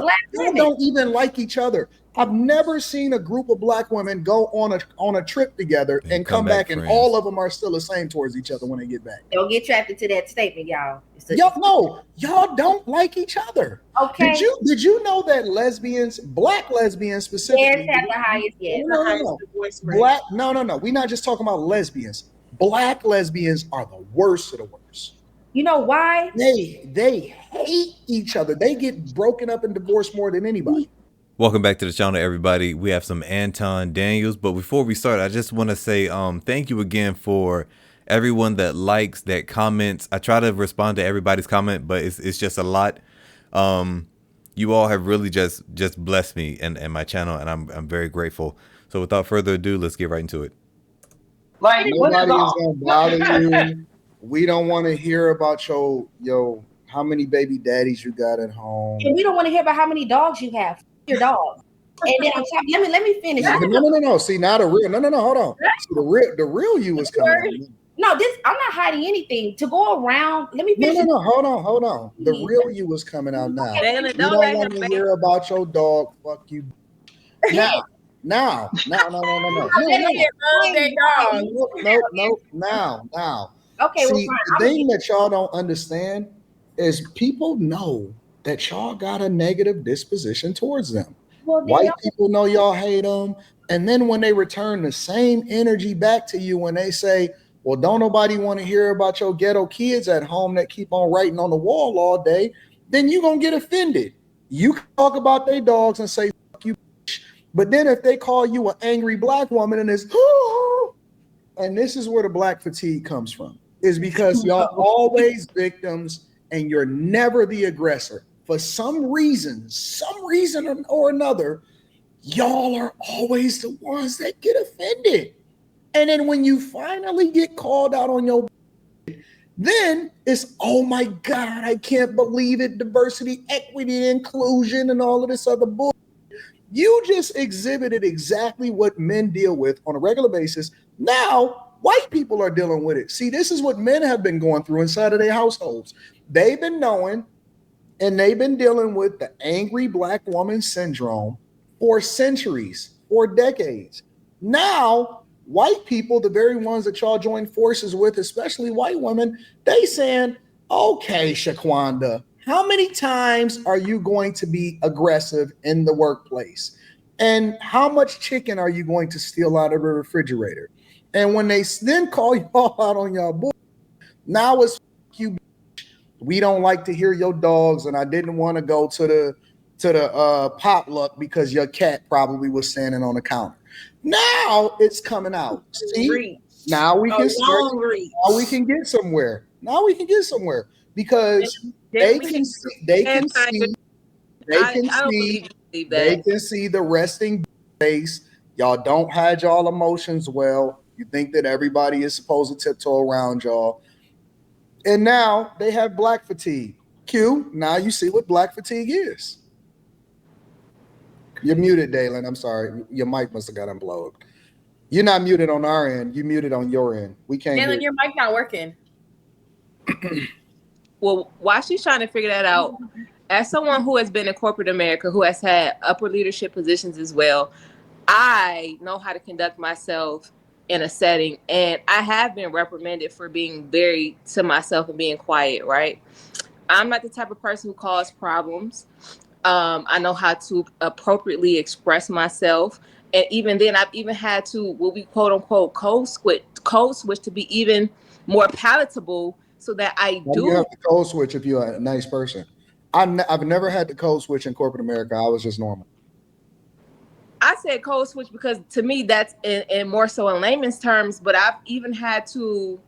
Black Y'all women. don't even like each other. I've never seen a group of black women go on a trip together and come back and all of them are still the same towards each other when they get back. Don't get trapped into that statement, y'all. Y'all don't like each other. Okay. Did you know that black lesbians specifically, have the highest, Black, no. We're not just talking about lesbians. Black lesbians are the worst of the worst. You know why? They hate each other. They get broken up and divorced more than anybody. Welcome back to the channel, everybody. We have some Anton Daniels, but before we start, I just want to say thank you again for everyone that likes, that comments. I try to respond to everybody's comment, but it's just a lot. You all have really just blessed me and my channel, and I'm very grateful. So without further ado, let's get right into it. Like nobody is gonna bother you. We don't want to hear about your how many baby daddies you got at home. And we don't want to hear about how many dogs you have. Your dog. And then on top, let me finish. No. See, now hold on. See, the real you is coming out. No, I'm not hiding anything. To go around, let me finish. No, hold on. The real you is coming out now. We don't want to hear about your dog. Fuck you. No. Now. Okay. See, the thing that y'all don't understand is people know that y'all got a negative disposition towards them. White people know y'all hate them. And then when they return the same energy back to you, when they say, well, don't nobody want to hear about your ghetto kids at home that keep on writing on the wall all day, then you're going to get offended. You can talk about their dogs and say, fuck you, bitch. But then if they call you an angry black woman and it's, and this is where the black fatigue comes from, is because y'all always victims and you're never the aggressor. For some reason or another, y'all are always the ones that get offended. And then when you finally get called out on your, then it's, oh my God, I can't believe it. Diversity, equity, inclusion, and all of this other bull. You just exhibited exactly what men deal with on a regular basis. Now, white people are dealing with it. See, this is what men have been going through inside of their households. They've been knowing and they've been dealing with the angry black woman syndrome for centuries, for decades. Now, white people, the very ones that y'all join forces with, especially white women, they saying, okay, Shaquanda, how many times are you going to be aggressive in the workplace? And how much chicken are you going to steal out of the refrigerator? And when they then call y'all out on y'all boy, now it's you. We don't like to hear your dogs, and I didn't want to go to the potluck because your cat probably was standing on the counter. Now it's coming out. See, now we can start. Now we can get somewhere. Because they can see the resting face. Y'all don't hide y'all emotions well. You think that everybody is supposed to tiptoe around y'all. And now they have black fatigue. Q, now you see what black fatigue is. You're muted, Dalen. I'm sorry. Your mic must have got unplugged. You're not muted on our end. You muted on your end. We can't Dalen, your mic not working. Well, while she's trying to figure that out, as someone who has been in corporate America, who has had upper leadership positions as well, I know how to conduct myself in a setting, and I have been reprimanded for being very to myself and being quiet, right? I'm not the type of person who causes problems. I know how to appropriately express myself. And even then, I've even had to, what we quote unquote, code switch to be even more palatable so that I do. You have to code switch if you're a nice person. I've never had to code switch in corporate America. I was just normal. I said code switch because to me that's in more so in layman's terms, but I've even had to,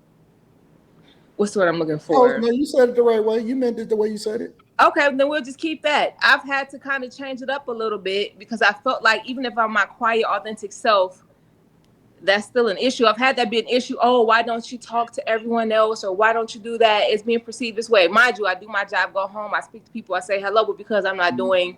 what's the word I'm looking for? Oh, no, you said it the right way. You meant it the way you said it. Okay, then we'll just keep that. I've had to kind of change it up a little bit because I felt like even if I'm my quiet, authentic self, that's still an issue. I've had that be an issue. Oh, why don't you talk to everyone else? Or why don't you do that? It's being perceived this way. Mind you, I do my job, go home, I speak to people, I say hello, but because I'm not doing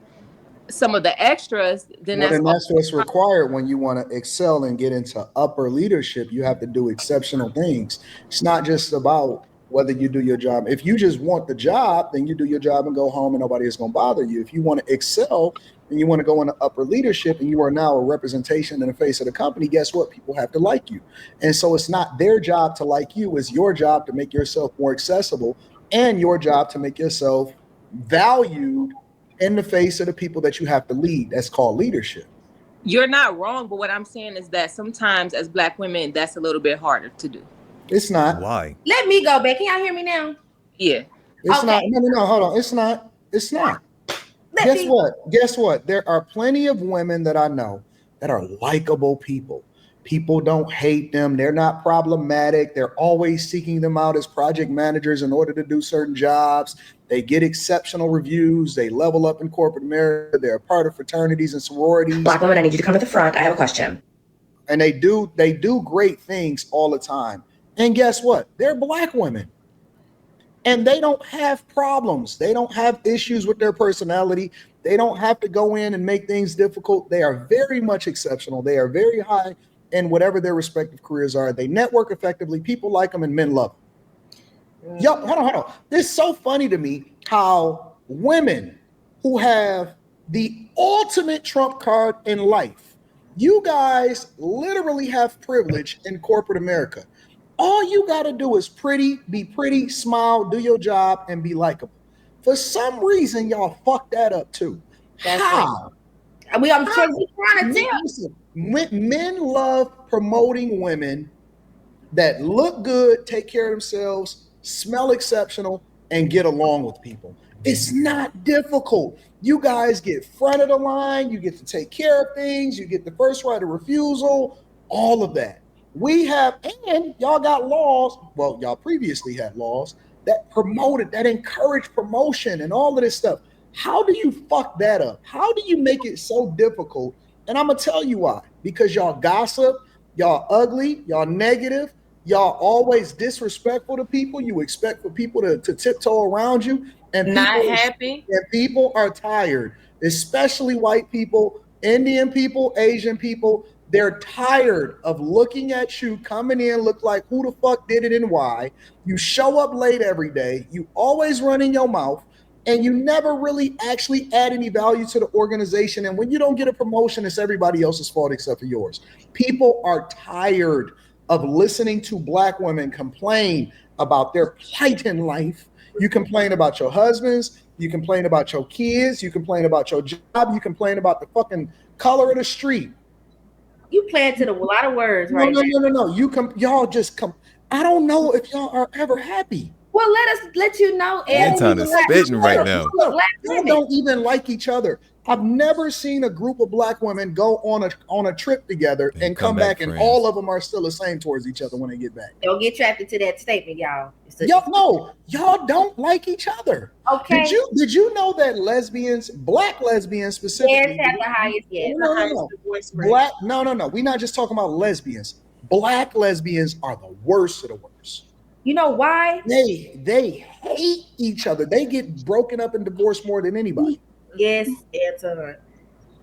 some of the extras, then that's what's required when you want to excel and get into upper leadership. You have to do exceptional things. It's not just about whether you do your job. If you just want the job, then you do your job and go home and nobody is going to bother you. If you want to excel and you want to go into upper leadership and you are now a representation in the face of the company, guess what? People have to like you. And so it's not their job to like you. It's your job to make yourself more accessible and your job to make yourself valued in the face of the people that you have to lead. That's called leadership. You're not wrong, but what I'm saying is that sometimes as Black women, that's a little bit harder to do. It's not. Why? Let me go back. Can y'all hear me now? Yeah. It's not. No, hold on. It's not. Guess what? There are plenty of women that I know that are likable people. People don't hate them. They're not problematic. They're always seeking them out as project managers in order to do certain jobs. They get exceptional reviews. They level up in corporate America. They're a part of fraternities and sororities. Black women, I need you to come to the front. I have a question. And they do great things all the time. And guess what? They're Black women. And they don't have problems. They don't have issues with their personality. They don't have to go in and make things difficult. They are very much exceptional. They are very high in whatever their respective careers are. They network effectively. People like them and men love them. Yo, hold on. This is so funny to me how women who have the ultimate trump card in life, you guys literally have privilege in corporate America. All you got to do is be pretty, smile, do your job, and be likable. For some reason, y'all fuck that up too. How? I'm trying to tell. Listen, men love promoting women that look good, take care of themselves, smell exceptional, and get along with people. It's not difficult. You guys get front of the line. You get to take care of things. You get the first right of refusal, all of that. We have, and y'all got laws. Well, y'all previously had laws that encourage promotion and all of this stuff. How do you fuck that up? How do you make it so difficult? And I'm going to tell you why. Because y'all gossip, y'all ugly, y'all negative, y'all always disrespectful to people. You expect for people to tiptoe around you. And not happy. And people are tired, especially white people, Indian people, Asian people. They're tired of looking at you, coming in, look like who the fuck did it and why. You show up late every day. You always run in your mouth. And you never really actually add any value to the organization. And when you don't get a promotion, it's everybody else's fault except for yours. People are tired of listening to Black women complain about their plight in life. You complain about your husbands. You complain about your kids. You complain about your job. You complain about the fucking color of the street. You planted a lot of words, right? No. Y'all just come. I don't know if y'all are ever happy. Well, let you know. Anton is spitting right now. Y'all don't even like each other. I've never seen a group of Black women go on a trip together and come back and all of them are still the same towards each other when they get back. Don't get trapped into that statement, y'all. Y'all don't like each other. Okay. Did you know that Black lesbians specifically, have the highest, No. We're not just talking about lesbians. Black lesbians are the worst of the worst. You know why? They hate each other. They get broken up and divorced more than anybody. Yes, Anton.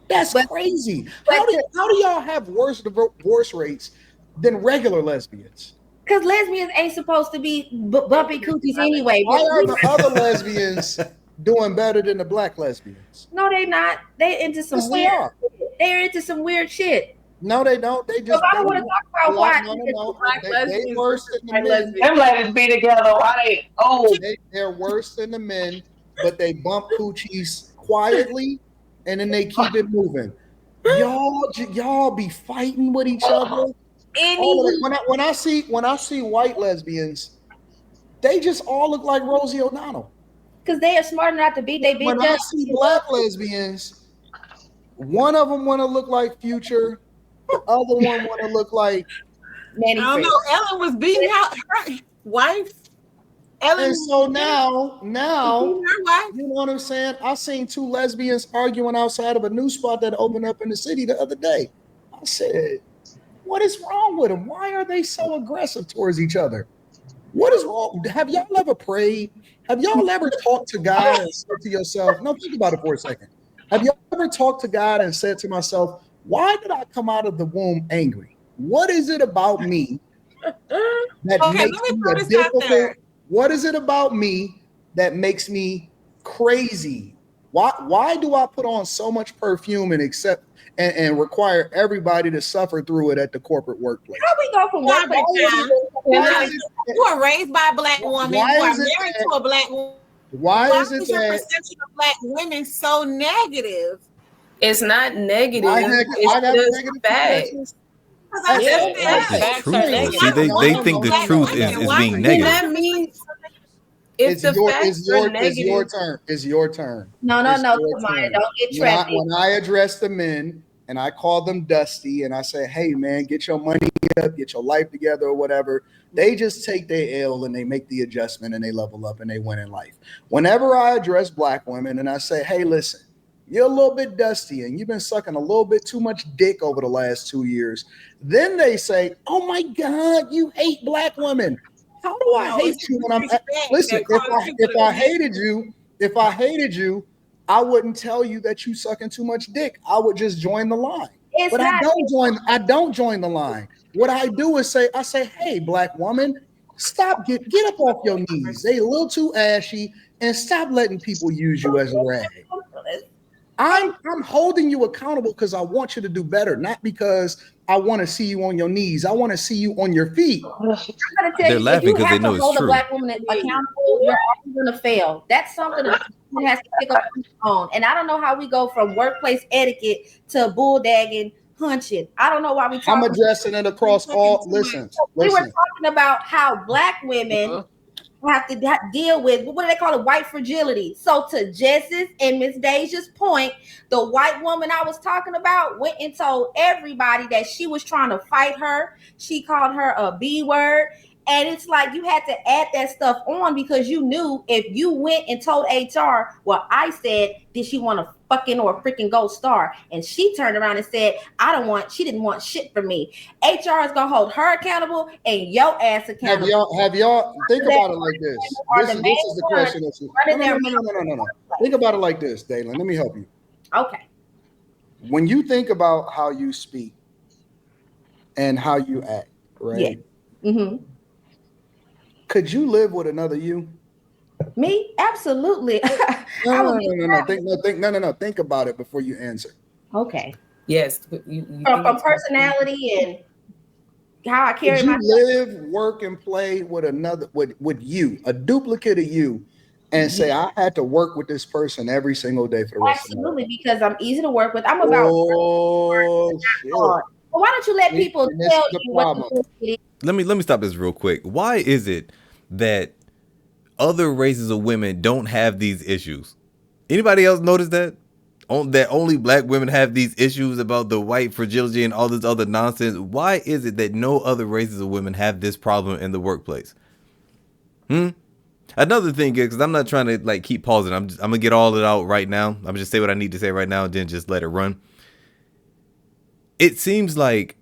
That's crazy. How do y'all have worse divorce rates than regular lesbians? Because lesbians ain't supposed to be bumping coochies anyway. Why are the other lesbians doing better than the Black lesbians? No, they not. They into some weird. They're into some weird shit. No, they don't. They just. I don't want to talk about why. They worse than the men. Them ladies be together. Why they're worse than the men, but they bump coochies quietly, and then they keep it moving. Y'all be fighting with each other. When I see white lesbians, they just all look like Rosie O'Donnell. Because they are smart enough to beat they bitch. When I see Black lesbians, one of them want to look like Future. The other one want to look like Manny. I don't know. Ellen was beating out her wife. And so now, you know what I'm saying? I seen two lesbians arguing outside of a new spot that opened up in the city the other day. I said, what is wrong with them? Why are they so aggressive towards each other? What is wrong? Have y'all ever prayed? Have y'all ever talked to God and said to yourself, no, think about it for a second. Have y'all ever talked to God and said to myself, why did I come out of the womb angry? What is it about me that makes me a difficult? What is it about me that makes me crazy? Why do I put on so much perfume and require everybody to suffer through it at the corporate workplace? How we go from workplace? You are raised by a black woman. You are married to a black woman. Why is it your that perception of black women so negative? It's not negative. I got It's negative just facts. perceptions? It's truth. See, they think the truth is being negative. That means if the facts are negative, it's your turn. No, come on, don't get trapped. When I address the men and I call them dusty and I say, hey man, get your money up, get your life together or whatever, they just take their L and they make the adjustment and they level up and they win in life. Whenever I address black women and I say, hey, listen, you're a little bit dusty and you've been sucking a little bit too much dick over the last 2 years, then they say, oh my God, you hate black women. How do I hate you when I'm listen? If I hated you, I wouldn't tell you that you sucking too much dick. I would just join the line. But I don't join the line. What I do is I say, hey, black woman, stop, get up off your knees. They a little too ashy, and stop letting people use you as a rag. I'm holding you accountable because I want you to do better, not because I want to see you on your knees. I want to see you on your feet. They're laughing because they know it's true. If you have to hold a black woman accountable, you're always going to fail. That's something that has to pick up on its own. And I don't know how we go from workplace etiquette to bulldagging, hunching. I don't know why we talk. I'm addressing it across all. Listen. We were talking about how black women have to deal with, what do they call it, white fragility. So to Jess's and Miss Deja's point, the white woman I was talking about went and told everybody that she was trying to fight her. She called her a B word. And it's like you had to add that stuff on because you knew if you went and told HR, well, I said, did she want a fucking or a freaking gold star? And she turned around and said, she didn't want shit from me. HR is gonna hold her accountable and your ass accountable. Have y'all think about it like this? This is the question. No. Think about it like this, Dalen. Let me help you. Okay. When you think about how you speak and how you act, right? Yeah. Mm-hmm. Could you live with another you? Me? Absolutely. No. Think about it before you answer. Okay. Yes. From personality and how I carry myself. Live, work, and play with with you, a duplicate of you, and say, I had to work with this person every single day for the rest of my life. Absolutely, because I'm easy to work with. I'm about shit. Well, why don't you let people tell you what it is? Let me stop this real quick. Why is it that other races of women don't have these issues? Anybody else notice that? That only black women have these issues about the white fragility and all this other nonsense? Why is it that no other races of women have this problem in the workplace? Another thing is, because I'm not trying to keep pausing. I'm gonna get all it out right now. I'm just say what I need to say right now and then just let it run. It seems like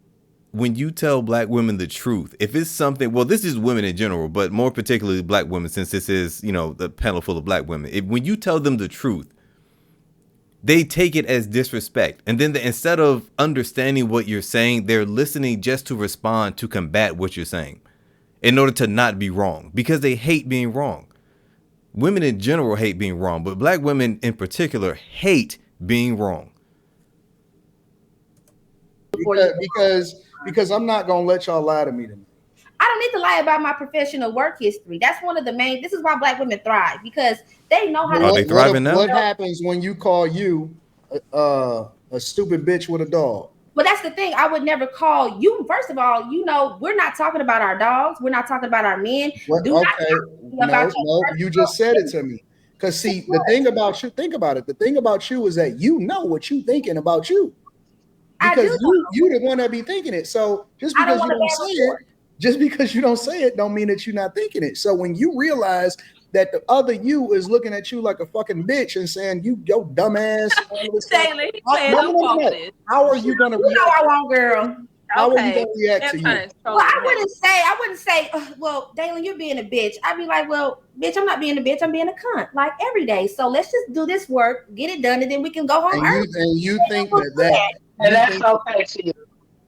when you tell black women the truth, if it's something, well, this is women in general, but more particularly black women, since this is, the panel full of black women. When you tell them the truth, they take it as disrespect. And then instead of understanding what you're saying, they're listening just to respond to combat what you're saying in order to not be wrong, because they hate being wrong. Women in general hate being wrong, but black women in particular hate being wrong. Because I'm not gonna let y'all lie to me tonight. I don't need to lie about my professional work history. That's one of the main. This is why black women thrive, because they know how. Are they thriving now? What happens when you call you a stupid bitch with a dog? But that's the thing. I would never call you. First of all, we're not talking about our dogs. We're not talking about our men. No, you just said it to me. Because see, the thing about you, think about it. The thing about you is that you know what you thinking about you. Because you the one that be thinking it. So just because you don't say it, don't mean that you're not thinking it. So when you realize that the other you is looking at you like a fucking bitch and saying, you go dumbass. How are you gonna react? I want, girl. How are you gonna react to you? Well, I wouldn't say, well, Dalen, you're being a bitch. I'd be like, well, bitch, I'm not being a bitch, I'm being a cunt, like every day. So let's just do this work, get it done, and then we can go home early. And you think that and that's okay to you.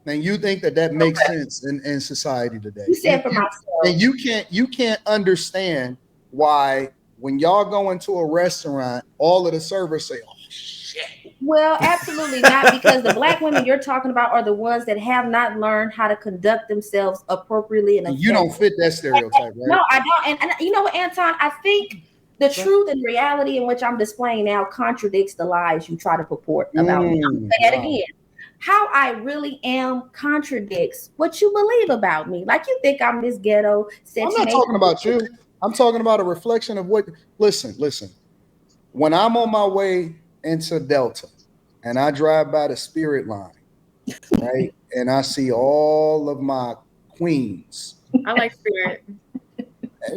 And you think that makes sense in society today. You said for myself. And you can't understand why when y'all go into a restaurant, all of the servers say, "Oh shit." Well, absolutely not, because the black women you're talking about are the ones that have not learned how to conduct themselves appropriately. And you don't fit that stereotype, right? No, I don't. And you know what, Anton? I think the truth and reality in which I'm displaying now contradicts the lies you try to purport about me. I'm gonna say that again. How I really am contradicts what you believe about me. Like, you think I'm this ghetto. I'm not talking about you. I'm talking about a reflection of what. Listen. When I'm on my way into Delta and I drive by the Spirit line, right, and I see all of my queens. I like Spirit.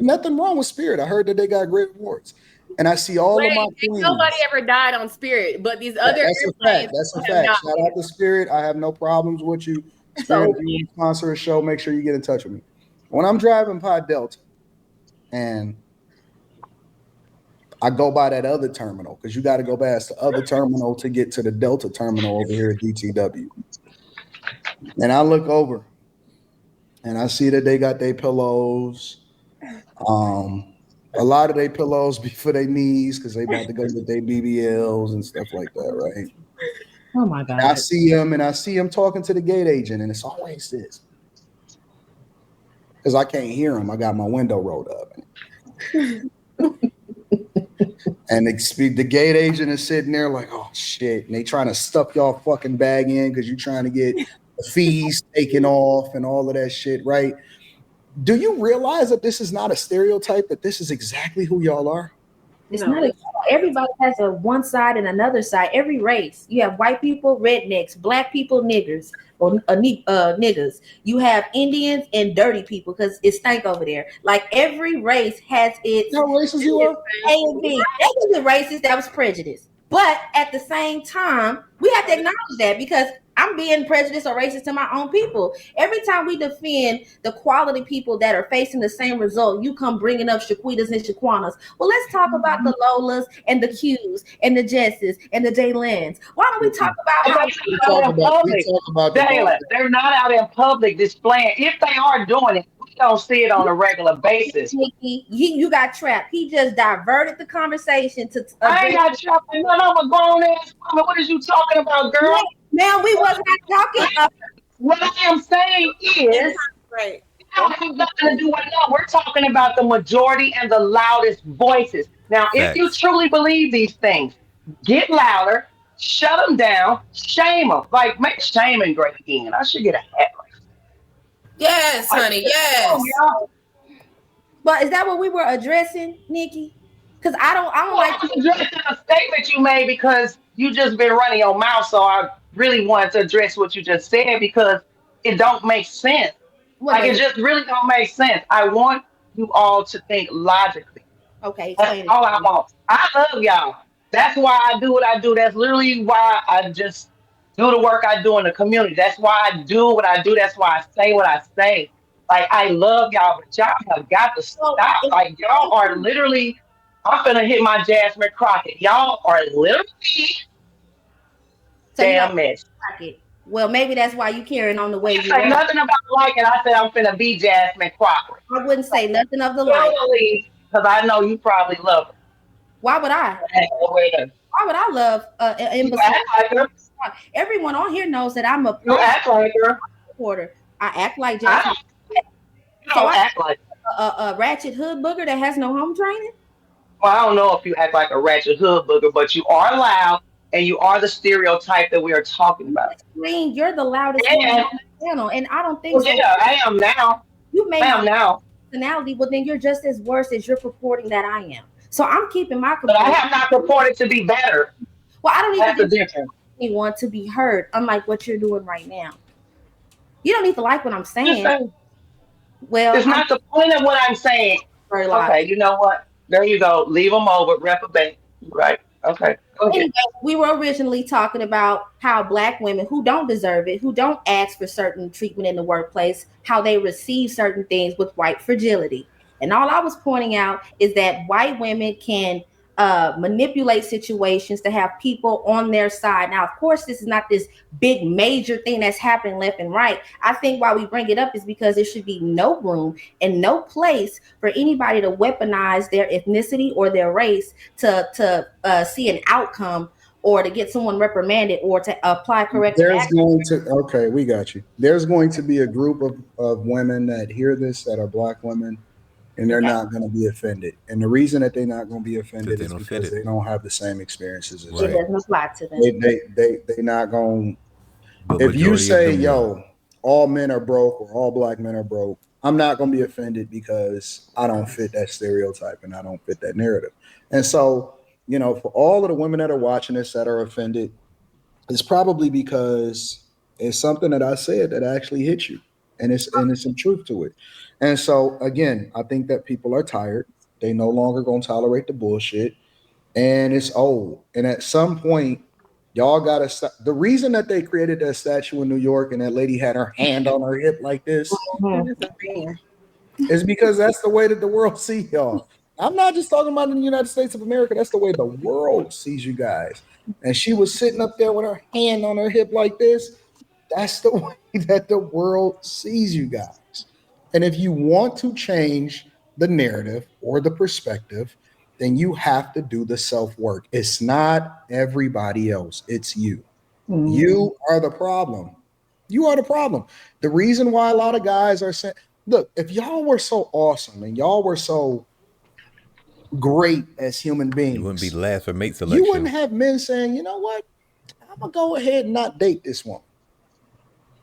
Nothing wrong with Spirit. I heard that they got great awards. And I see all of my queens. Nobody ever died on Spirit, but these other That's a fact. That's a fact. Shout out to Spirit. I have no problems with you. Spirit, if you sponsor a show, make sure you get in touch with me. When I'm driving by Delta and I go by that other terminal, because you got to go past the other terminal to get to the Delta terminal over here at DTW. And I look over and I see that they got their pillows. A lot of their pillows be for their knees because they about to go get their BBLs and stuff like that, right? Oh my God. And I see him talking to the gate agent, and it's always this. Because I can't hear him. I got my window rolled up. And the gate agent is sitting there like, oh shit. And they trying to stuff y'all fucking bag in because you're trying to get the fees taken off and all of that shit, right? Do you realize that this is not a stereotype, that this is exactly who y'all are? It's not. Everybody has a one side and another side. Every race. You have white people, rednecks, black people, niggers, or niggas. You have Indians and dirty people because it stank over there. Like, every race has its. How racist you are? A and B. That wasn't racist. That was prejudice. But at the same time, we have to acknowledge that, because I'm being prejudiced or racist to my own people. Every time we defend the quality people that are facing the same result, you come bringing up Shaquitas and Shaquanas. Well, let's talk about the Lolas and the Qs and the Jesses and the Jaylens. Why don't we talk about how we talk about Jalen? They're not out in public displaying. If they are doing it, we don't see it on a regular basis. You got trapped. He just diverted the conversation to. I ain't got trapped. I'm a grown ass woman. What is you talking about, girl? Man, we wasn't talking. What I am saying is, right. It don't have nothing to do with that. We're talking about the majority and the loudest voices. Now, if you truly believe these things, get louder, shut them down, shame them. Like, make shaming great again. I should get a hat race. Yes, honey. Yes. But is that what we were addressing, Nikki? Because I don't like addressing a statement you made, because you just been running your mouth. So I really wanted to address what you just said, because it don't make sense. It just really don't make sense. I want you all to think logically. Okay. That's all I want. I love y'all. That's why I do what I do. That's literally why I just do the work I do in the community. That's why I do what I do. That's why I say what I say. Like, I love y'all, but y'all have got to stop. Like, y'all are literally, I'm finna hit my Jasmine Crockett. Y'all are literally damn mess. Well, maybe that's why you carrying on the way you say nothing about liking. I said I'm finna be Jasmine Crockett. I wouldn't say nothing of the like. Because I know you probably love her. Why would I? Why would I love everyone on here knows that I'm a supporter. I act like Jasmine. You don't act like a ratchet hood booger that has no home training. Well, I don't know if you act like a ratchet hood booger, but you are loud and you are the stereotype that we are talking about. Green, you're the loudest one on the channel, and I don't think so. Yeah, I am now. You may have now personality, but then you're just as worse as you're purporting that I am. So I'm keeping my. But I have not purported to be better. Well, I don't need to anyone to be heard, unlike what you're doing right now. You don't need to like what I'm saying. Well, it's not the point of what I'm saying. Okay, you know what? There you go. Leave them over. Reprobate. Right. Okay. Anyway, we were originally talking about how Black women who don't deserve it, who don't ask for certain treatment in the workplace, how they receive certain things with white fragility. And all I was pointing out is that white women can manipulate situations to have people on their side. Now, of course, this is not this big major thing that's happening left and right. I think why we bring it up is because there should be no room and no place for anybody to weaponize their ethnicity or their race to see an outcome or to get someone reprimanded or to apply corrective action. Okay, we got you. There's going to be a group of women that hear this that are black women, and they're not going to be offended. And the reason that they're not going to be offended is because they don't have the same experiences as you. It doesn't apply to them. They not going. If you say, "Yo, all men are broke" or "all black men are broke," I'm not going to be offended because I don't fit that stereotype and I don't fit that narrative. And so, you know, for all of the women that are watching this that are offended, it's probably because it's something that I said that actually hit you, and it's some truth to it. And so again, I think that people are tired. They no longer gonna tolerate the bullshit, and it's old. And at some point, y'all gotta stop. The reason that they created that statue in New York and that lady had her hand on her hip like this is because that's the way that the world sees y'all. I'm not just talking about in the United States of America. That's the way the world sees you guys. And she was sitting up there with her hand on her hip like this. That's the way that the world sees you guys. And if you want to change the narrative or the perspective, then you have to do the self-work. It's not everybody else. It's you. Mm-hmm. You are the problem. You are the problem. The reason why a lot of guys are saying, look, if y'all were so awesome and y'all were so great as human beings, you wouldn't be last for mate selection. You wouldn't have men saying, you know what, I'm gonna go ahead and not date this woman.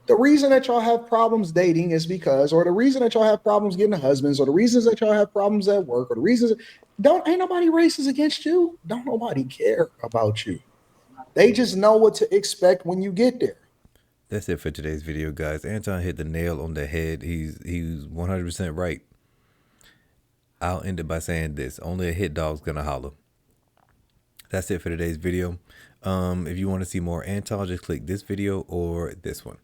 The reason that y'all have problems dating is because, or the reason that y'all have problems getting husbands, or the reasons that y'all have problems at work, or the reasons ain't nobody racist against you. Don't nobody care about you. They just know what to expect when you get there. That's it for today's video, guys. Anton hit the nail on the head. He's 100% right. I'll end it by saying this: only a hit dog's gonna holler. That's it for today's video. If you want to see more Anton, just click this video or this one.